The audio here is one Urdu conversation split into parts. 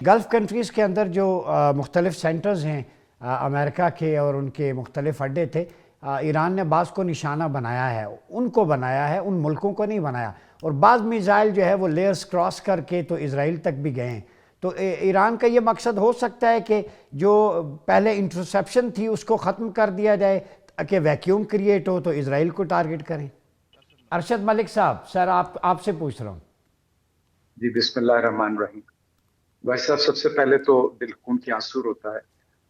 گلف کنٹریز کے اندر جو مختلف سینٹرز ہیں امریکہ کے اور ان کے مختلف اڈے تھے، ایران نے بعض کو نشانہ بنایا ہے، ان کو بنایا ہے، ان ملکوں کو نہیں بنایا، اور بعض میزائل جو ہے وہ لیئرز کراس کر کے تو اسرائیل تک بھی گئے ہیں۔ تو ایران کا یہ مقصد ہو سکتا ہے کہ جو پہلے انٹرسیپشن تھی اس کو ختم کر دیا جائے تاکہ ویکیوم کریٹ ہو تو اسرائیل کو ٹارگٹ کریں۔ ارشد ملک صاحب، سر آپ سے پوچھ رہا ہوں۔ جی بسم اللہ الرحمن الرحیم۔ بھائی صاحب، سب سے پہلے تو دل خون کی آنسو ہوتا ہے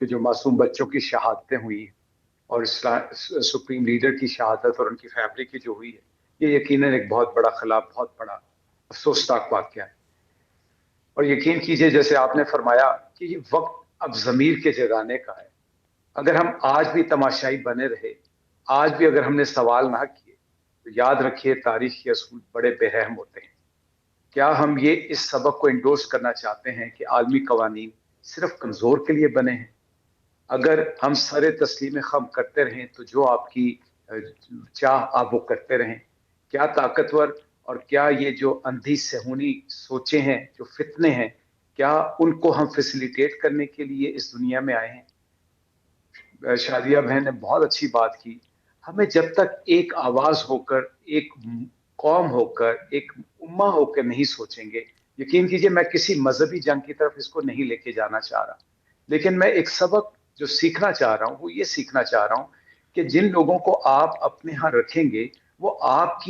کہ جو معصوم بچوں کی شہادتیں ہوئی ہیں اور سپریم لیڈر کی شہادت اور ان کی فیملی کی جو ہوئی ہے، یہ یقیناً ایک بہت بڑا خلا، بہت بڑا افسوسناک واقعہ ہے۔ اور یقین کیجئے، جیسے آپ نے فرمایا کہ یہ وقت اب ضمیر کے جگانے کا ہے۔ اگر ہم آج بھی تماشائی بنے رہے، آج بھی اگر ہم نے سوال نہ کیے، تو یاد رکھیے تاریخ کے اصول بڑے بے رحم ہوتے ہیں۔ کیا ہم یہ اس سبق کو انڈورس کرنا چاہتے ہیں کہ عالمی قوانین صرف کمزور کے لیے بنے ہیں؟ اگر ہم سارے تسلیم خم کرتے رہیں تو جو آپ کی چاہ آپ وہ کرتے رہیں، کیا طاقتور اور کیا یہ جو اندھی صہیونی سوچیں ہیں، جو فتنے ہیں، کیا ان کو ہم فیسیلیٹیٹ کرنے کے لیے اس دنیا میں آئے ہیں؟ شادیہ بہن نے بہت اچھی بات کی۔ ہمیں جب تک ایک آواز ہو کر، ایک قوم ہو کر، ایک امہ ہو کر نہیں سوچیں گے، یقین کیجئے میں کسی مذہبی جنگ کی طرف اس کو نہیں لے کے جانا چاہ رہا، لیکن میں ایک سبق جو سیکھنا چاہ رہا ہوں وہ یہ سیکھنا چاہ رہا ہوں کہ جن لوگوں کو آپ اپنے ہاں رکھیں گے وہ آپ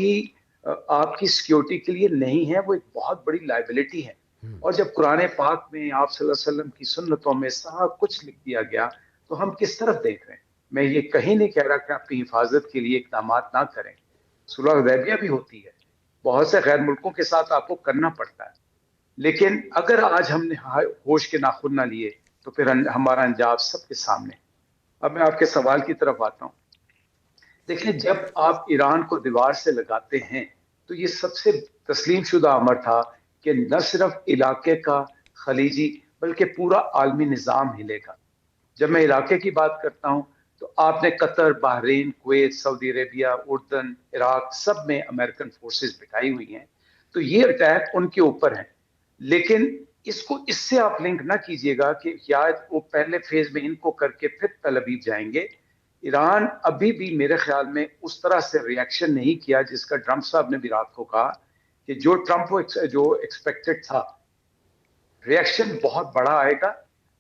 کی سیکیورٹی کے لیے نہیں ہے، وہ ایک بہت بڑی لائبلٹی ہے۔ اور جب قرآن پاک میں آپ صلی اللہ علیہ وسلم کی سنتوں میں سب کچھ لکھ دیا گیا تو ہم کس طرف دیکھ رہے ہیں؟ میں یہ کہیں نہیں کہہ رہا کہ اپنی حفاظت کے لیے اقدامات نہ کریں، صلح حدیبیہ بھی ہوتی ہے، بہت سے غیر ملکوں کے ساتھ آپ کو کرنا پڑتا ہے، لیکن اگر آج ہم نے ہوش کے ناخن نہ لیے تو پھر ہمارا انجام سب کے سامنے۔ اب میں آپ کے سوال کی طرف آتا ہوں۔ دیکھیں، جب آپ ایران کو دیوار سے لگاتے ہیں تو یہ سب سے تسلیم شدہ امر تھا کہ نہ صرف علاقے کا خلیجی بلکہ پورا عالمی نظام ہلے گا۔ جب میں علاقے کی بات کرتا ہوں تو آپ نے قطر، بحرین، کویت، سعودی عربیہ، اردن، عراق سب میں امریکن فورسز بٹھائی ہوئی ہیں، تو یہ اٹیک ان کے اوپر ہے۔ لیکن اس کو اس سے آپ لنک نہ کیجئے گا کہ شاید وہ پہلے فیز میں ان کو کر کے پھر تل ابیب جائیں گے۔ ایران ابھی بھی میرے خیال میں اس طرح سے ریاکشن نہیں کیا جس کا ٹرمپ صاحب نے بھی رات کو کہا کہ جو ٹرمپ جو ایکسپیکٹڈ تھا، ریاکشن بہت بڑا آئے گا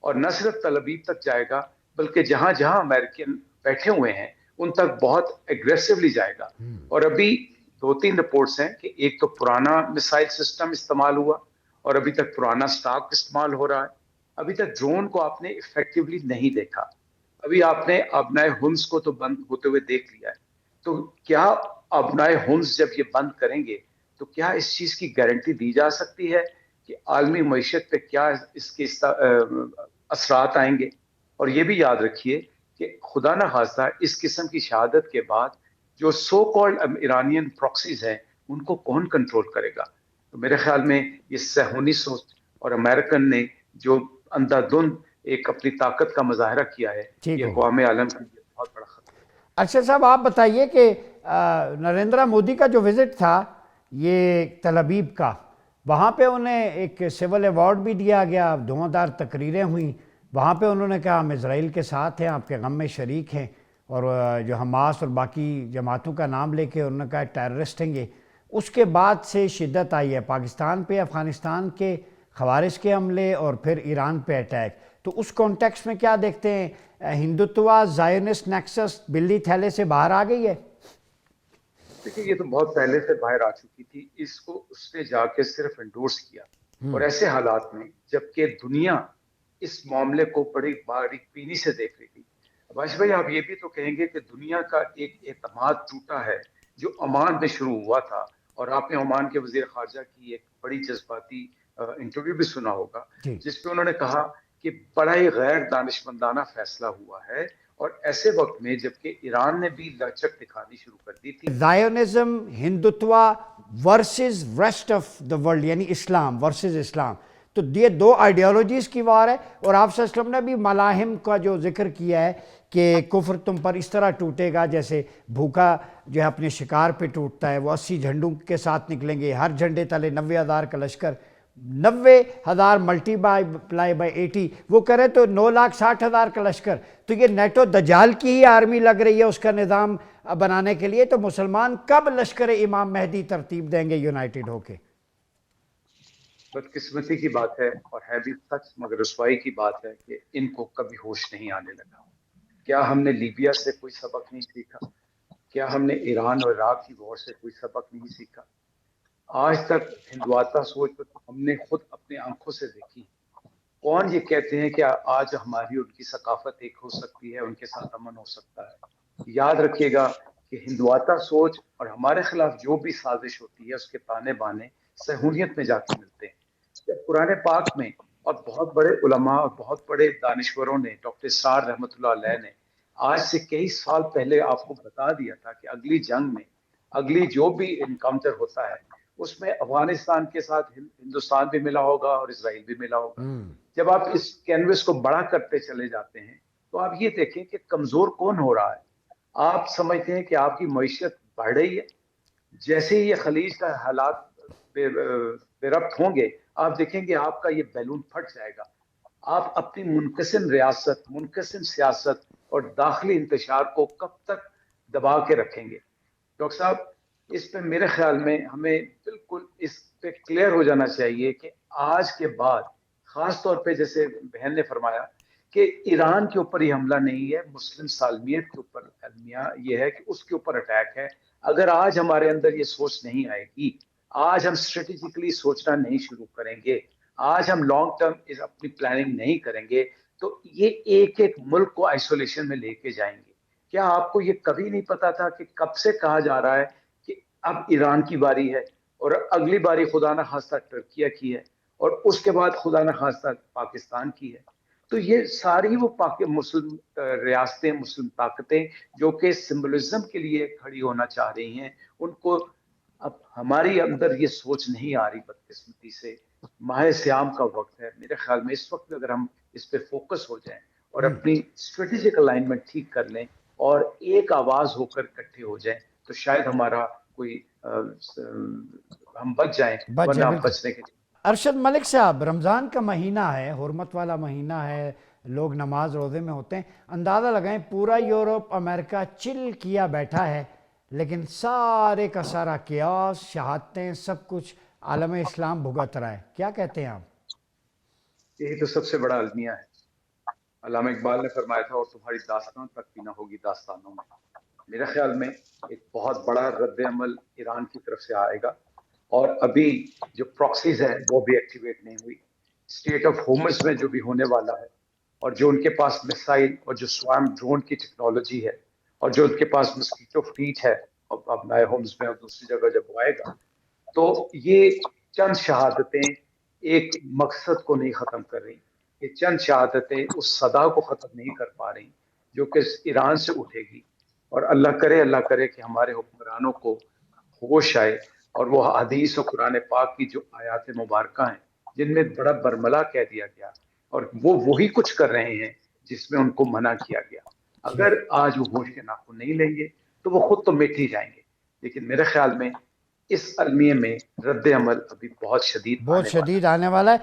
اور نہ صرف تل ابیب تک جائے گا بلکہ جہاں جہاں امریکن بیٹھے ہوئے ہیں ان تک بہت ایگریسولی جائے گا۔ اور ابھی 2-3 رپورٹس ہیں کہ ایک تو پرانا مسائل سسٹم استعمال ہوا اور ابھی تک پرانا سٹاک استعمال ہو رہا ہے۔ ابھی تک ڈرون کو آپ نے ایفیکٹولی نہیں دیکھا، ابھی آپ نے ابنائے ہنس کو تو بند ہوتے ہوئے دیکھ لیا ہے۔ تو کیا ابنائے ہنس جب یہ بند کریں گے تو کیا اس چیز کی گارنٹی دی جا سکتی ہے کہ عالمی معیشت پہ کیا اس کے اثرات آئیں گے؟ اور یہ بھی یاد رکھیے کہ خدا نہ خواستہ اس قسم کی شہادت کے بعد جو سو کالڈ ایرانین پراکسیز ہیں ان کو کون کنٹرول کرے گا؟ تو میرے خیال میں یہ صہیونی سوچ اور امریکن نے جو اندھا دھند ایک اپنی طاقت کا مظاہرہ کیا ہے، یہ اقوام عالم کے لیے بہت بڑا خطرہ ہے۔ ارشد صاحب، آپ بتائیے کہ نریندرا مودی کا جو وزٹ تھا یہ تل ابیب کا، وہاں پہ انہیں ایک سول ایوارڈ بھی دیا گیا، دھواں تقریریں ہوئیں، وہاں پہ انہوں نے کہا ہم اسرائیل کے ساتھ ہیں، آپ کے غم میں شریک ہیں، اور جو حماس اور باقی جماعتوں کا نام لے کے انہوں نے کہا ٹیررسٹ ہیں یہ۔ اس کے بعد سے شدت آئی ہے پاکستان پہ، افغانستان کے خوارج کے حملے اور پھر ایران پہ اٹیک۔ تو اس کانٹیکس میں کیا دیکھتے ہیں؟ ہندوتوا زائونسٹ نیکسس بلی تھیلے سے باہر آ گئی ہے؟ دیکھیں، یہ تو بہت پہلے سے باہر آ چکی تھی، اس کو اس نے جا کے صرف انڈورس کیا، اور ایسے حالات میں جبکہ دنیا اس معاملے کو بڑی باریک بینی سے دیکھ رہی تھی۔ عباس بھائی، آپ یہ بھی تو کہیں گے کہ دنیا کا ایک اعتماد ٹوٹا ہے جو عمان میں شروع ہوا تھا، اور آپ نے عمان کے وزیر خارجہ کی ایک بڑی جذباتی انٹرویو بھی سنا ہوگا جس پہ انہوں نے کہا کہ بڑا ہی غیر دانشمندانہ فیصلہ ہوا ہے، اور ایسے وقت میں جبکہ ایران نے بھی لچک دکھانی شروع کر دی تھی۔ Zionism, Hindutva versus rest of the world, یعنی اسلام ورسز اسلام، تو یہ دو آئیڈیالوجیز کی وار ہے۔ اور آپ صلی اللہ علیہ وسلم نے بھی ملاحم کا جو ذکر کیا ہے کہ کفر تم پر اس طرح ٹوٹے گا جیسے بھوکا جو ہے اپنے شکار پہ ٹوٹتا ہے، وہ 80 جھنڈوں کے ساتھ نکلیں گے، ہر جھنڈے تلے 90,000 کا لشکر، 90,000 ملٹی پلائی بائی 80 وہ کرے تو 9,60,000 کا لشکر. تو یہ نیٹو دجال کی ہی آرمی لگ رہی ہے اس کا نظام بنانے کے لیے. تو مسلمان کب لشکر امام مہدی ترتیب دیں گے یونائٹڈ ہو کے؟ بدقسمتی کی بات ہے اور ہے بھی سچ مگر رسوائی کی بات ہے کہ ان کو کبھی ہوش نہیں آنے لگا. کیا ہم نے لیبیا سے کوئی سبق نہیں سیکھا؟ کیا ہم نے ایران اور عراق کی وار سے کوئی سبق نہیں سیکھا؟ آج تک ہندواتا سوچ تو ہم نے خود اپنی آنکھوں سے دیکھی. کون یہ کہتے ہیں کہ آج ہماری ان کی ثقافت ایک ہو سکتی ہے، ان کے ساتھ امن ہو سکتا ہے؟ یاد رکھیے گا کہ ہندواتا سوچ اور ہمارے خلاف جو بھی سازش ہوتی ہے اس کے تانے بانے صہیونیت میں جا کے ملتے ہیں. جب قرآن پاک میں اور بہت بڑے علماء اور بہت بڑے دانشوروں نے، ڈاکٹر سار رحمۃ اللہ علیہ نے آج سے کئی سال پہلے آپ کو بتا دیا تھا کہ اگلی جنگ میں، اگلی جو بھی انکاؤنٹر ہوتا ہے اس میں افغانستان کے ساتھ ہندوستان بھی ملا ہوگا اور اسرائیل بھی ملا ہوگا. جب آپ اس کینوس کو بڑا کرتے چلے جاتے ہیں تو آپ یہ دیکھیں کہ کمزور کون ہو رہا ہے. آپ سمجھتے ہیں کہ آپ کی معیشت بڑھ رہی ہے. جیسے ہی یہ خلیج کا حالات بے ربط ہوں گے آپ دیکھیں گے آپ کا یہ بیلون پھٹ جائے گا. آپ اپنی منقسم ریاست، منقسم سیاست اور داخلی انتشار کو کب تک دبا کے رکھیں گے؟ ڈاکٹر صاحب اس پہ میرے خیال میں ہمیں بالکل اس پہ کلیئر ہو جانا چاہیے کہ آج کے بعد، خاص طور پہ جیسے بہن نے فرمایا کہ ایران کے اوپر یہ حملہ نہیں ہے، مسلم سالمیت کے اوپر المیہ یہ ہے کہ اس کے اوپر اٹیک ہے. اگر آج ہمارے اندر یہ سوچ نہیں آئے گی، آج ہم اسٹریٹجیکلی سوچنا نہیں شروع کریں گے، آج ہم لانگ ٹرم اپنی پلاننگ نہیں کریں گے تو یہ ایک ایک ملک کو آئسولیشن میں لے کے جائیں گے. کیا آپ کو یہ کبھی نہیں پتا تھا کہ کب سے کہا جا رہا ہے کہ اب ایران کی باری ہے اور اگلی باری خدا نہ خواستہ ٹرکیہ کی ہے اور اس کے بعد خدا نہ خواستہ پاکستان کی ہے؟ تو یہ ساری وہ مسلم ریاستیں، مسلم طاقتیں جو کہ سمبلزم کے لیے کھڑی ہونا چاہ رہی ہیں، ان کو اب ہماری اندر یہ سوچ نہیں آ رہی بدقسمتی سے. ماہ سیام کا وقت ہے، میرے خیال میں اس وقت اگر ہم اس پہ فوکس ہو جائیں اور اپنی اسٹریٹجک الائنمنٹ ٹھیک کر لیں اور ایک آواز ہو کر اکٹھے ہو جائیں تو شاید ہمارا کوئی ہم بچ جائیں، بچ ورنہ جائے بالکل. بچنے کے. ارشد ملک صاحب، رمضان کا مہینہ ہے، حرمت والا مہینہ ہے، لوگ نماز روزے میں ہوتے ہیں. اندازہ لگائیں پورا یورپ، امریکہ چل کیا بیٹھا ہے، لیکن سارے کا سارا قیاس، شہادتیں، سب کچھ عالم اسلام بھگت رہا ہے. کیا کہتے ہیں آپ؟ یہی تو سب سے بڑا المیہ ہے. علامہ اقبال نے فرمایا تھا اور تمہاری داستان تک بھی نہ ہوگی داستانوں میں. میرے خیال میں ایک بہت بڑا رد عمل ایران کی طرف سے آئے گا اور ابھی جو پراکسیز ہیں وہ بھی ایکٹیویٹ نہیں ہوئی. اسٹیٹ آف ہومس میں جو بھی ہونے والا ہے اور جو ان کے پاس میسائل اور جو سوام ڈرون کی ٹیکنالوجی ہے اور جو ان کے پاس مسکیٹو فلیٹ ہے، اب نئے ہومس میں اور دوسری جگہ جب وہ آئے گا تو یہ چند شہادتیں ایک مقصد کو نہیں ختم کر رہی. یہ چند شہادتیں اس صدا کو ختم نہیں کر پا رہی جو کہ ایران سے اٹھے گی. اور اللہ کرے کہ ہمارے حکمرانوں کو ہوش آئے اور وہ حدیث و قرآن پاک کی جو آیات مبارکہ ہیں جن میں بڑا برملا کہہ دیا گیا اور وہ وہی کچھ کر رہے ہیں جس میں ان کو منع کیا گیا. اگر آج وہ ہوش کے ناخن نہیں لیں گے تو وہ خود تو مٹ ہی جائیں گے. لیکن میرے خیال میں اس المیہ میں رد عمل ابھی بہت شدید بہت آنے والا ہے. شدید آنے والا ہے.